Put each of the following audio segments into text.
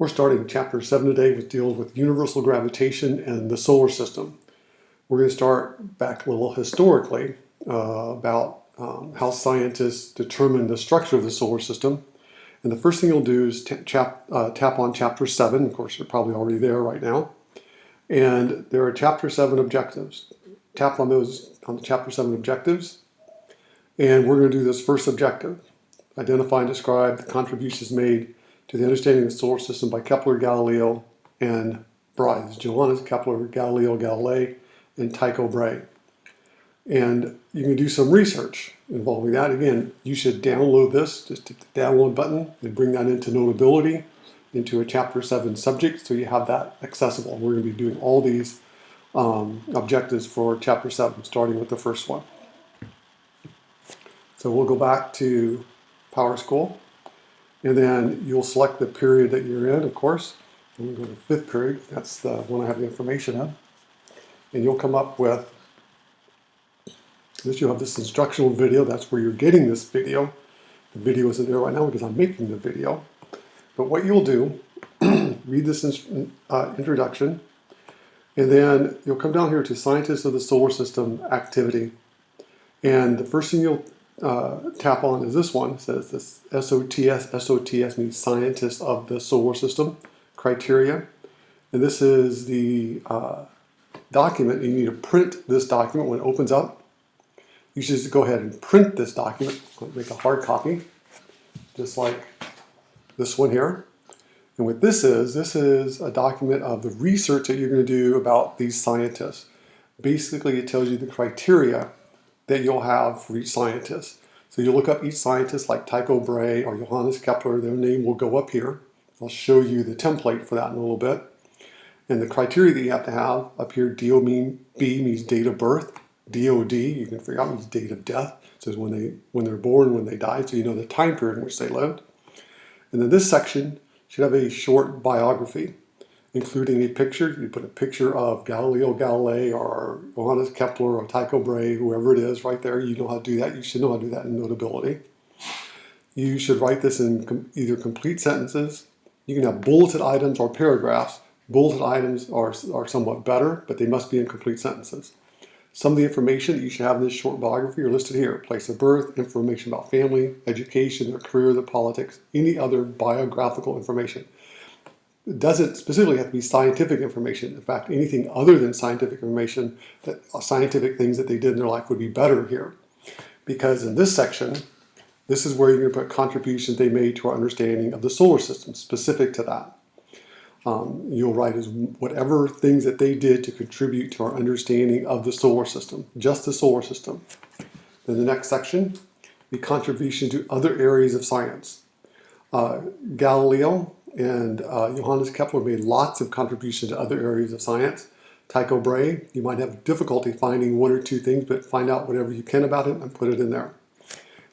We're starting chapter 7 today, which deals with universal gravitation and the solar system. We're going to start back a little historically about how scientists determine the structure of the solar system. And the first thing you'll do is tap on chapter 7. Of course, you're probably already there right now. And there are chapter 7 objectives. Tap on those, on the chapter 7 objectives. And we're going to do this first objective. Identify and describe the contributions made to the understanding of the solar system by Kepler, Galileo, and Bray. Johannes Kepler, Galileo Galilei, and Tycho Brahe. And you can do some research involving that. Again, you should download this. Just hit the download button and bring that into Notability, into a chapter 7 subject, so you have that accessible. We're going to be doing all these objectives for chapter 7, starting with the first one. So we'll go back to Power School, and then you'll select the period that you're in, of course. I'm going to go to the 5th period. That's the one I have the information in. And you'll come up with this. You'll have this instructional video. That's where you're getting this video. The video isn't there right now because I'm making the video. But what you'll do, read this introduction, and then you'll come down here to Scientists of the Solar System activity. And the first thing you'll tap on is this one. It says this SOTS. SOTS means Scientists of the Solar System criteria. And this is the document. You need to print this document when it opens up. You should just go ahead and print this document. Make a hard copy, just like this one here. And what this is a document of the research that you're going to do about these scientists. Basically, it tells you the criteria that you'll have for each scientist. So you'll look up each scientist like Tycho Brahe or Johannes Kepler. Their name will go up here. I'll show you the template for that in a little bit. And the criteria that you have to have up here, DOB means date of birth. DOD, you can figure out, means date of death. It says when they're born, when they died, so you know the time period in which they lived. And then this section should have a short biography, including a picture. You put a picture of Galileo Galilei or Johannes Kepler or Tycho Brahe, whoever it is, right there. You know how to do that. You should know how to do that in Notability. You should write this in either complete sentences. You can have bulleted items or paragraphs. Bulleted items are somewhat better, but they must be in complete sentences. Some of the information that you should have in this short biography are listed here. Place of birth, information about family, education, their career, their politics, any other biographical information. It doesn't specifically have to be scientific information. In fact, anything other than scientific information, scientific things that they did in their life would be better here. Because in this section, this is where you're going to put contributions they made to our understanding of the solar system, specific to that. You'll write as whatever things that they did to contribute to our understanding of the solar system, just the solar system. Then the next section, the contribution to other areas of science. Galileo and Johannes Kepler made lots of contributions to other areas of science. Tycho Brahe, you might have difficulty finding one or two things, but find out whatever you can about him and put it in there.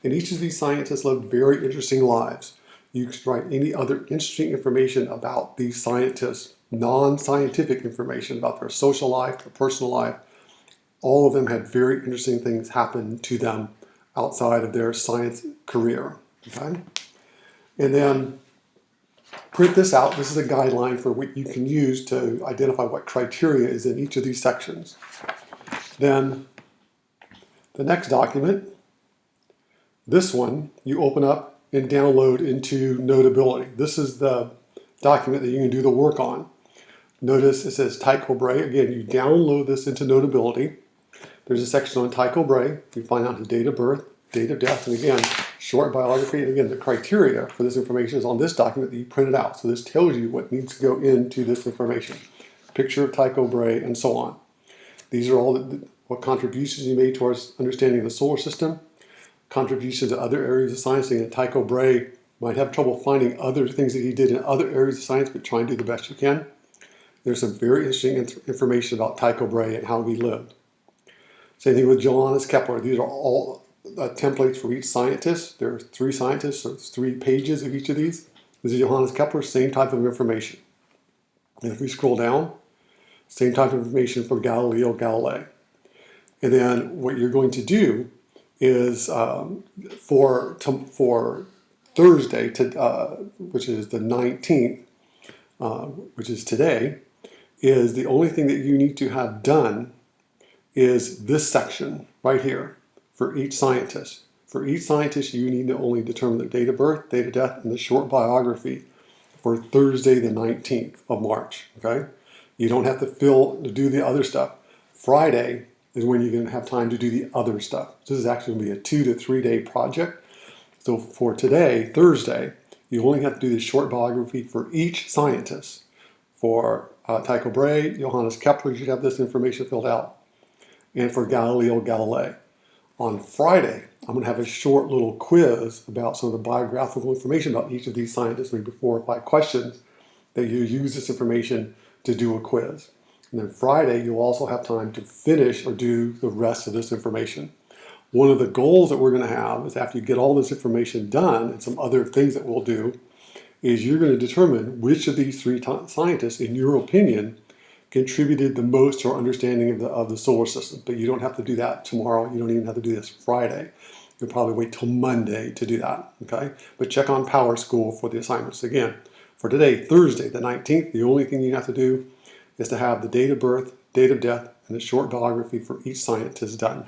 And each of these scientists lived very interesting lives. You can write any other interesting information about these scientists, non-scientific information about their social life, their personal life. All of them had very interesting things happen to them outside of their science career. Okay? And then print this out. This is a guideline for what you can use to identify what criteria is in each of these sections. Then the next document, this one, you open up and download into Notability. This is the document that you can do the work on. Notice it says Tycho Brahe. Again, you download this into Notability. There's a section on Tycho Brahe. You find out his date of birth, date of death, and again, short biography. And again, the criteria for this information is on this document that you printed out. So this tells you what needs to go into this information. Picture of Tycho Brahe and so on. These are all what contributions he made towards understanding the solar system. Contribution to other areas of science. And Tycho Brahe might have trouble finding other things that he did in other areas of science, but try and do the best you can. There's some very interesting information about Tycho Brahe and how he lived. Same thing with Johannes Kepler. These are all templates for each scientist. There are 3 scientists, so there's 3 pages of each of these. This is Johannes Kepler, same type of information. And if we scroll down, same type of information for Galileo Galilei. And then what you're going to do is for Thursday, which is the 19th, which is today, is the only thing that you need to have done is this section right here for each scientist. For each scientist, you need to only determine the date of birth, date of death, and the short biography for Thursday the 19th of March, okay? You don't have to do the other stuff. Friday is when you're gonna have time to do the other stuff. This is actually gonna be a 2 to 3 day project. So for today, Thursday, you only have to do the short biography for each scientist. For Tycho Brahe, Johannes Kepler, you should have this information filled out. And for Galileo Galilei. On Friday, I'm going to have a short little quiz about some of the biographical information about each of these scientists, maybe 4 or 5 questions that you use this information to do a quiz. And then Friday, you'll also have time to finish or do the rest of this information. One of the goals that we're going to have is after you get all this information done and some other things that we'll do, is you're going to determine which of these 3 scientists, in your opinion, contributed the most to our understanding of the solar system. But you don't have to do that tomorrow. You don't even have to do this Friday. You'll probably wait till Monday to do that, okay? But check on Power School for the assignments. Again, for today, Thursday, the 19th, the only thing you have to do is to have the date of birth, date of death, and a short biography for each scientist done.